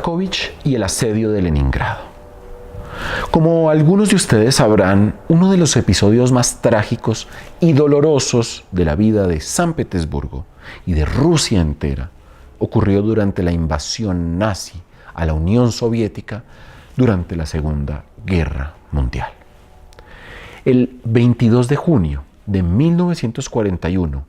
Shostakóvich y el asedio de Leningrado. Como algunos de ustedes sabrán, uno de los episodios más trágicos y dolorosos de la vida de San Petersburgo y de Rusia entera ocurrió durante la invasión nazi a la Unión Soviética durante la Segunda Guerra Mundial. El 22 de junio de 1941,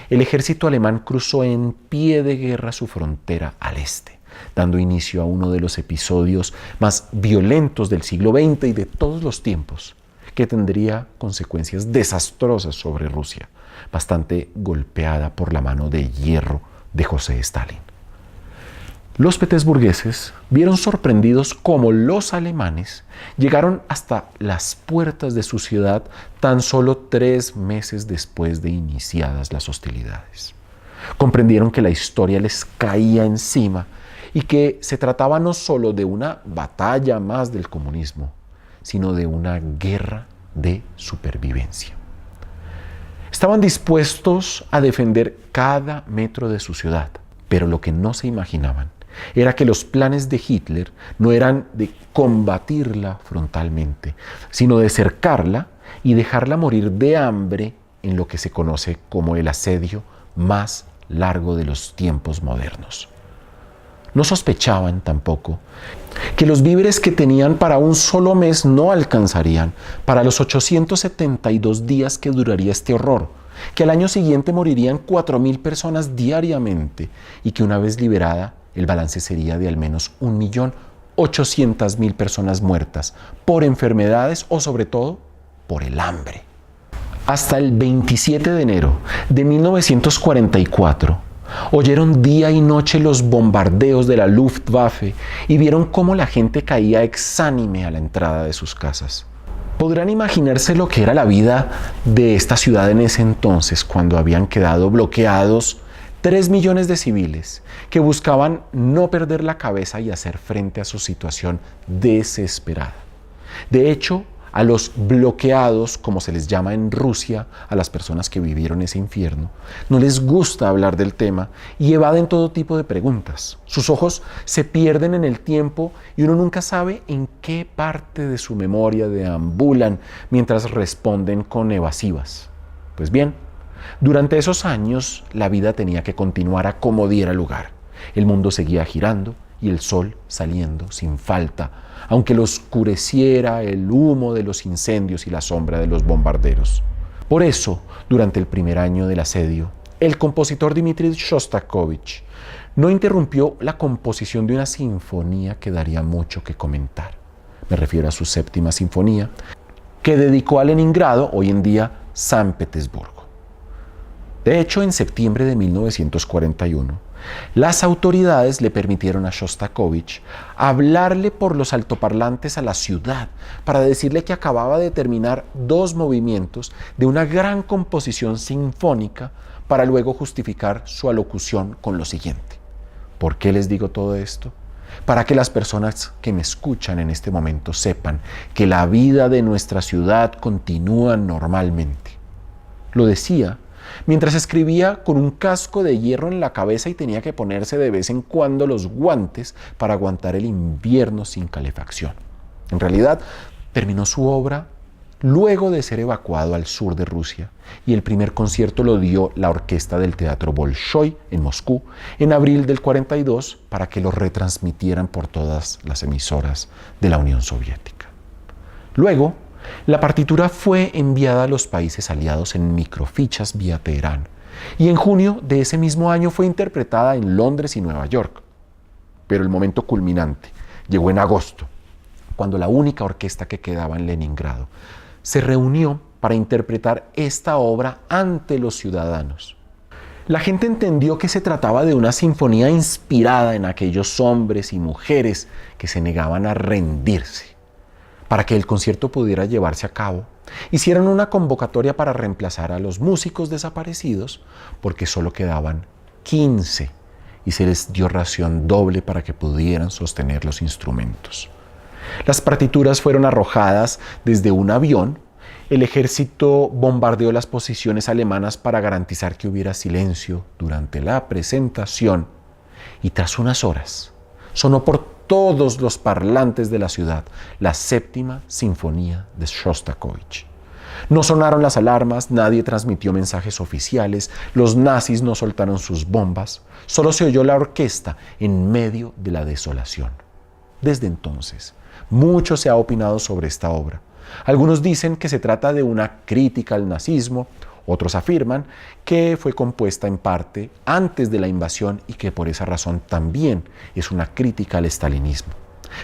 el ejército alemán cruzó en pie de guerra su frontera al este, dando inicio a uno de los episodios más violentos del siglo XX y de todos los tiempos, que tendría consecuencias desastrosas sobre Rusia, bastante golpeada por la mano de hierro de José Stalin. Los petersburgueses vieron sorprendidos cómo los alemanes llegaron hasta las puertas de su ciudad tan solo 3 meses después de iniciadas las hostilidades. Comprendieron que la historia les caía encima y que se trataba no solo de una batalla más del comunismo, sino de una guerra de supervivencia. Estaban dispuestos a defender cada metro de su ciudad, pero lo que no se imaginaban era que los planes de Hitler no eran de combatirla frontalmente, sino de cercarla y dejarla morir de hambre en lo que se conoce como el asedio más largo de los tiempos modernos. No sospechaban tampoco que los víveres que tenían para un solo mes no alcanzarían para los 872 días que duraría este horror, que al año siguiente morirían 4.000 personas diariamente y que una vez liberada, el balance sería de al menos 1.800.000 personas muertas por enfermedades o sobre todo por el hambre. Hasta el 27 de enero de 1944 oyeron día y noche los bombardeos de la Luftwaffe y vieron cómo la gente caía exánime a la entrada de sus casas. Podrán imaginarse lo que era la vida de esta ciudad en ese entonces, cuando habían quedado bloqueados 3 millones de civiles que buscaban no perder la cabeza y hacer frente a su situación desesperada. De hecho, a los bloqueados, como se les llama en Rusia, a las personas que vivieron ese infierno, no les gusta hablar del tema y evaden todo tipo de preguntas. Sus ojos se pierden en el tiempo y uno nunca sabe en qué parte de su memoria deambulan mientras responden con evasivas. Pues bien, durante esos años la vida tenía que continuar a como diera lugar. El mundo seguía girando y el sol saliendo sin falta, aunque lo oscureciera el humo de los incendios y la sombra de los bombarderos. Por eso, durante el primer año del asedio, el compositor Dmitri Shostakóvich no interrumpió la composición de una sinfonía que daría mucho que comentar. Me refiero a su 7ª sinfonía, que dedicó a Leningrado, hoy en día San Petersburgo. De hecho, en septiembre de 1941, las autoridades le permitieron a Shostakóvich hablarle por los altoparlantes a la ciudad para decirle que acababa de terminar 2 movimientos de una gran composición sinfónica para luego justificar su alocución con lo siguiente. ¿Por qué les digo todo esto? Para que las personas que me escuchan en este momento sepan que la vida de nuestra ciudad continúa normalmente. Lo decía mientras escribía con un casco de hierro en la cabeza y tenía que ponerse de vez en cuando los guantes para aguantar el invierno sin calefacción. En realidad, terminó su obra luego de ser evacuado al sur de Rusia y el primer concierto lo dio la orquesta del Teatro Bolshoi en Moscú en abril del 42 para que lo retransmitieran por todas las emisoras de la Unión Soviética. Luego, la partitura fue enviada a los países aliados en microfichas vía Teherán y en junio de ese mismo año fue interpretada en Londres y Nueva York. Pero el momento culminante llegó en agosto, cuando la única orquesta que quedaba en Leningrado se reunió para interpretar esta obra ante los ciudadanos. La gente entendió que se trataba de una sinfonía inspirada en aquellos hombres y mujeres que se negaban a rendirse. Para que el concierto pudiera llevarse a cabo, hicieron una convocatoria para reemplazar a los músicos desaparecidos porque solo quedaban 15 y se les dio ración doble para que pudieran sostener los instrumentos. Las partituras fueron arrojadas desde un avión. El ejército bombardeó las posiciones alemanas para garantizar que hubiera silencio durante la presentación y tras unas horas sonó por todos los parlantes de la ciudad la séptima sinfonía de Shostakovich. No sonaron las alarmas, nadie transmitió mensajes oficiales, los nazis no soltaron sus bombas, solo se oyó la orquesta en medio de la desolación. Desde entonces, mucho se ha opinado sobre esta obra. Algunos dicen que se trata de una crítica al nazismo, otros afirman que fue compuesta en parte antes de la invasión y que por esa razón también es una crítica al estalinismo.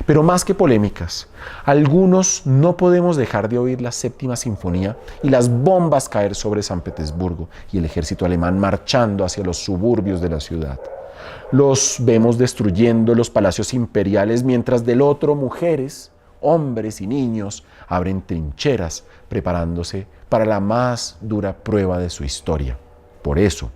Pero más que polémicas, algunos no podemos dejar de oír la séptima sinfonía y las bombas caer sobre San Petersburgo y el ejército alemán marchando hacia los suburbios de la ciudad. Los vemos destruyendo los palacios imperiales mientras del otro mujeres, hombres y niños abren trincheras preparándose para la más dura prueba de su historia. Por eso,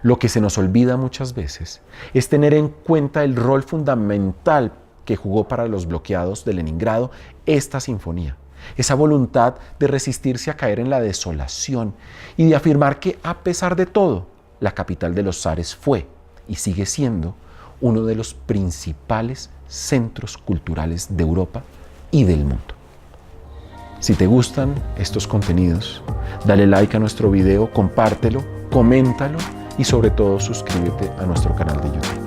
lo que se nos olvida muchas veces es tener en cuenta el rol fundamental que jugó para los bloqueados de Leningrado esta sinfonía. Esa voluntad de resistirse a caer en la desolación y de afirmar que a pesar de todo, la capital de los zares fue y sigue siendo uno de los principales centros culturales de Europa y del mundo. Si te gustan estos contenidos, dale like a nuestro video, compártelo, coméntalo y sobre todo suscríbete a nuestro canal de YouTube.